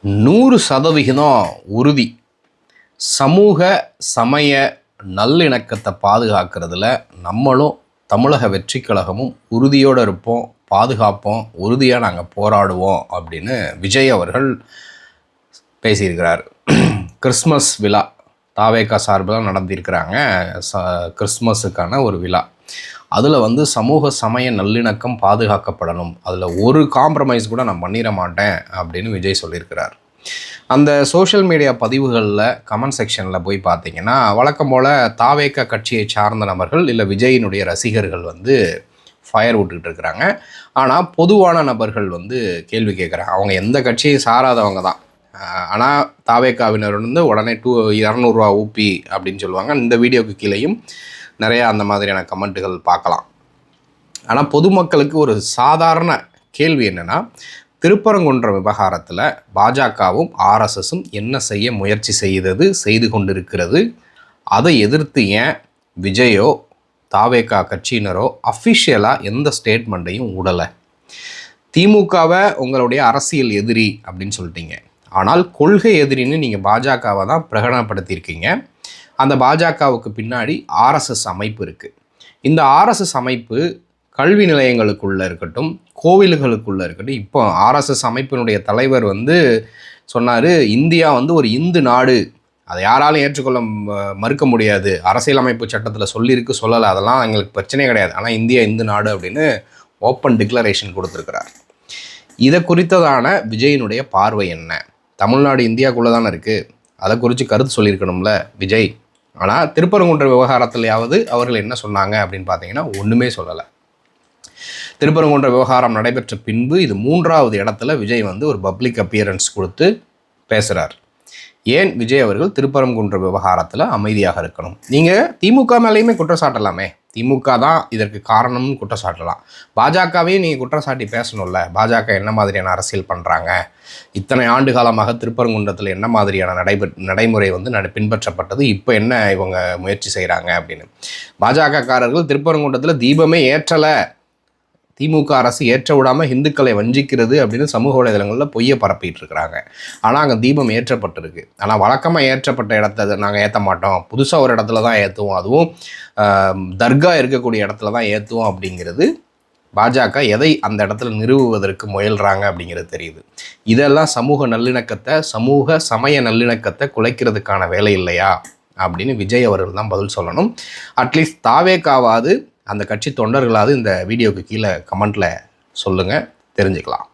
100% உறுதி. சமூக சமய நல்லிணக்கத்தை பாதுகாக்கிறதுல நம்மளும் தமிழக வெற்றி கழகமும் உறுதியோடு இருப்போம், பாதுகாப்போம், உறுதியாக நாங்கள் போராடுவோம் அப்படின்னு விஜய் அவர்கள் பேசியிருக்கிறார். கிறிஸ்மஸ் விழா தாவேகா சார்பில் நடந்திருக்கிறாங்க. கிறிஸ்மஸுக்கான ஒரு விழா. அதில் சமூக சமய நல்லிணக்கம் பாதுகாக்கப்படணும், அதில் ஒரு காம்ப்ரமைஸ் கூட நான் பண்ணிட மாட்டேன் அப்படின்னு விஜய் சொல்லியிருக்கிறார். அந்த சோஷியல் மீடியா பதிவுகளில் கமெண்ட் செக்ஷனில் போய் பார்த்தீங்கன்னா வழக்கம் போல் தாவேகா கட்சியை சார்ந்த நபர்கள் இல்லை விஜயினுடைய ரசிகர்கள் ஃபயர் விட்டுக்கிட்டு இருக்கிறாங்க. ஆனால் பொதுவான நபர்கள் கேள்வி கேட்குறாங்க. அவங்க எந்த கட்சியை சாராதவங்க தான். ஆனால் தாவேகாவினர் உடனே 200 ஊப்பி அப்படின்னு சொல்லுவாங்க. இந்த வீடியோக்கு கீழேயும் நிறையா அந்த மாதிரியான கமெண்ட்டுகள் பார்க்கலாம். ஆனால் பொதுமக்களுக்கு ஒரு சாதாரண கேள்வி என்னென்னா, திருப்பரங்குன்ற விவகாரத்தில் பாஜகவும் ஆர்எஸ்எஸும் என்ன செய்ய முயற்சி செய்து கொண்டிருக்கிறது. அதை எதிர்த்து ஏன் விஜயோ தாவேகா கட்சியினரோ அஃபிஷியலாக எந்த ஸ்டேட்மெண்ட்டையும் விடலை? திமுகவை உங்களுடைய அரசியல் எதிரி அப்படின்னு சொல்லிட்டீங்க, ஆனால் கொள்கை எதிரின்னு நீங்கள் பாஜகவை தான் பிரகடனப்படுத்தியிருக்கீங்க. அந்த பாஜகவுக்கு பின்னாடி ஆர்எஸ்எஸ் அமைப்பு இருக்குது. இந்த ஆர்எஸ்எஸ் அமைப்பு கல்வி நிலையங்களுக்குள்ளே இருக்கட்டும், கோவில்களுக்குள்ளே இருக்கட்டும், இப்போ ஆர்எஸ்எஸ் அமைப்பினுடைய தலைவர் சொன்னார், இந்தியா ஒரு இந்து நாடு, அதை யாராலும் ஏற்றுக்கொள்ள மறுக்க முடியாது, அரசியலமைப்பு சட்டத்தில் சொல்லலை, அதெல்லாம் எங்களுக்கு பிரச்சனையே கிடையாது, ஆனால் இந்தியா இந்து நாடு அப்படின்னு ஓப்பன் டிக்ளரேஷன் கொடுத்துருக்கிறார். இதை குறித்ததான விஜயினுடைய பார்வை என்ன? தமிழ்நாடு இந்தியாவுக்குள்ளே தானே இருக்குது, அதை குறித்து கருத்து சொல்லியிருக்கணும்ல விஜய். ஆனால் திருப்பரங்குன்ற விவகாரத்திலேயாவது அவர்கள் என்ன சொன்னாங்க அப்படின்னு பார்த்தீங்கன்னா ஒன்றுமே சொல்லலை. திருப்பரங்குன்ற விவகாரம் நடைபெற்ற பின்பு இது 3வது இடத்துல விஜய் ஒரு பப்ளிக் அப்பியரன்ஸ் கொடுத்து பேசுகிறார். ஏன் விஜய் அவர்கள் திருப்பரங்குன்ற விவகாரத்தில் அமைதியாக இருக்கணும்? நீங்கள் திமுக மேலேயுமே குற்றச்சாட்டலாமே, திமுக தான் இதற்கு காரணம்னு குற்றச்சாட்டலாம். பாஜகவையும் நீங்கள் குற்றச்சாட்டி பேசணும்ல, பாஜக என்ன மாதிரியான அரசியல் பண்ணுறாங்க, இத்தனை ஆண்டு காலமாக திருப்பரங்குன்றத்தில் என்ன மாதிரியான நடைமுறை பின்பற்றப்பட்டது, இப்போ என்ன இவங்க முயற்சி செய்கிறாங்க அப்படின்னு. பாஜகக்காரர்கள் திருப்பரங்குன்றத்தில் தீபமே ஏற்றலை, திமுக அரசு ஏற்ற விடாமல் இந்துக்களை வஞ்சிக்கிறது அப்படின்னு சமூக வலைதளங்களில் பொய்யை பரப்பிட்டு இருக்கிறாங்க. ஆனால் அங்கே தீபம் ஏற்றப்பட்டிருக்கு. ஆனால் வழக்கமாக ஏற்றப்பட்ட இடத்த நாங்கள் ஏற்ற மாட்டோம், புதுசாக ஒரு இடத்துல தான் ஏற்றுவோம், அதுவும் தர்கா இருக்கக்கூடிய இடத்துல தான் ஏற்றுவோம் அப்படிங்கிறது பாஜக எதை அந்த இடத்துல நிறுவுவதற்கு முயல்கிறாங்க அப்படிங்கிறது தெரியுது. இதெல்லாம் சமூக நல்லிணக்கத்தை, சமூக சமய நல்லிணக்கத்தை குலைக்கிறதுக்கான வேலை இல்லையா அப்படின்னு விஜய் அவர்கள் தான் பதில் சொல்லணும். அட்லீஸ்ட் தாவேகாவாது அந்த கட்சி தொண்டர்களாவது இந்த வீடியோவுக்கு கீழே கமெண்ட்டில் சொல்லுங்கள், தெரிஞ்சுக்கலாம்.